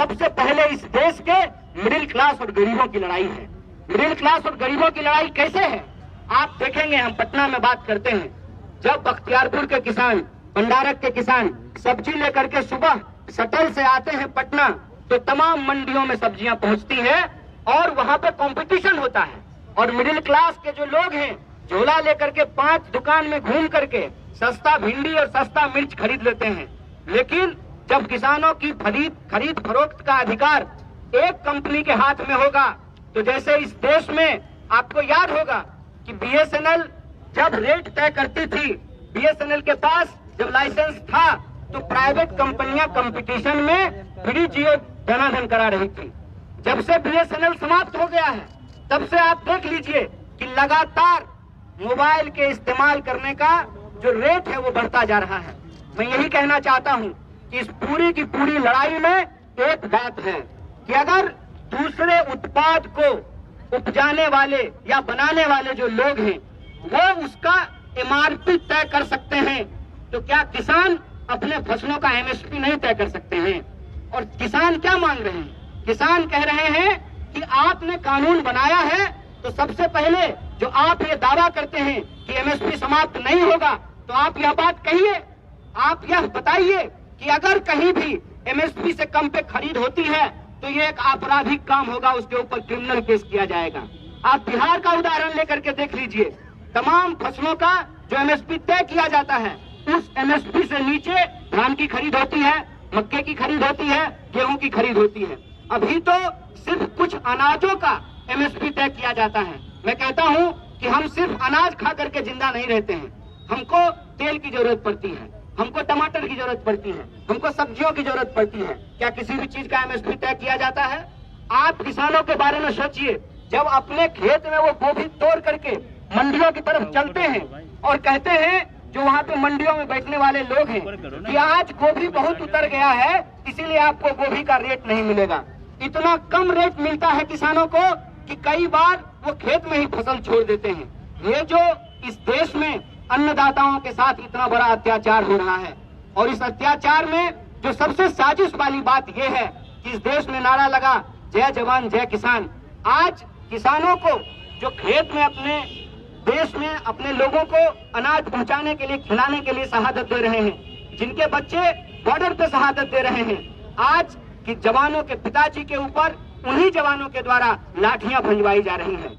सबसे पहले इस देश के मिडिल क्लास और गरीबों की लड़ाई है। मिडिल क्लास और गरीबों की लड़ाई कैसे है आप देखेंगे। हम पटना में बात करते हैं, जब बख्तियारपुर के किसान, भंडारक के किसान सब्जी लेकर के सुबह शटल से आते हैं पटना, तो तमाम मंडियों में सब्जियां पहुंचती हैं और वहां पे कंपटीशन होता है। और मिडिल क्लास के जो लोग हैं झोला लेकर के 5 दुकान में घूम करके सस्ता भिंडी और सस्ता मिर्च खरीद लेते हैं। लेकिन जब किसानों की खरीद फरोख्त का अधिकार एक कंपनी के हाथ में होगा, तो जैसे इस देश में आपको याद होगा कि बीएसएनएल जब रेट तय करती थी, बीएसएनएल के पास जब लाइसेंस था तो प्राइवेट कंपनियां कंपटीशन में फ्री जियो धनाधन करा रही थी। जब से बीएसएनएल समाप्त हो गया है तब से आप देख लीजिए कि लगातार मोबाइल के इस्तेमाल करने का जो रेट है वो बढ़ता जा रहा है। मैं यही कहना चाहता हूं कि इस पूरी की पूरी लड़ाई में एक बात है कि अगर दूसरे उत्पाद को उपजाने वाले या बनाने वाले जो लोग हैं वो उसका एमआरपी तय कर सकते हैं, तो क्या किसान अपने फसलों का एमएसपी नहीं तय कर सकते हैं? और किसान क्या मांग रहे हैं? किसान कह रहे हैं कि आपने कानून बनाया है तो सबसे पहले जो आप ये दावा करते हैं कि एमएसपी समाप्त नहीं होगा, तो आप यह बात कहिए, आप यह बताइए कि अगर कहीं भी एमएसपी से कम पे खरीद होती है तो ये एक आपराधिक काम होगा, उसके ऊपर क्रिमिनल केस किया जाएगा। आप बिहार का उदाहरण लेकर के देख लीजिए, तमाम फसलों का जो एमएसपी तय किया जाता है उस एमएसपी से नीचे धान की खरीद होती है, मक्के की खरीद होती है, गेहूं की खरीद होती है। अभी तो सिर्फ कुछ अनाजों का एमएसपी तय किया जाता है। मैं कहता हूं कि हम सिर्फ अनाज खा करके जिंदा नहीं रहते हैं, हमको तेल की जरूरत पड़ती है, हमको टमाटर की जरूरत पड़ती है, हमको सब्जियों की जरूरत पड़ती है। क्या किसी भी चीज का एमएसपी तय किया जाता है? आप किसानों के बारे में सोचिए, जब अपने खेत में वो गोभी तोड़ करके मंडियों की तरफ चलते हैं और कहते हैं जो वहाँ पे मंडियों में बैठने वाले लोग हैं कि आज गोभी बहुत उतर गया है, इसीलिए आपको गोभी का रेट नहीं मिलेगा। इतना कम रेट मिलता है किसानों को कि कई बार वो खेत में ही फसल छोड़ देते हैं। ये जो इस देश में अन्नदाताओं के साथ इतना बड़ा अत्याचार हो रहा है, और इस अत्याचार में जो सबसे साजिश वाली बात यह है कि इस देश में नारा लगा जय जवान जय किसान। आज किसानों को जो खेत में अपने देश में अपने लोगों को अनाज पहुंचाने के लिए, खिलाने के लिए शहादत दे रहे हैं, जिनके बच्चे बॉर्डर पे शहादत दे रहे हैं, आज कि जवानों के पिताजी के ऊपर उन्हीं जवानों के द्वारा लाठियां भंजवाई जा रही हैं।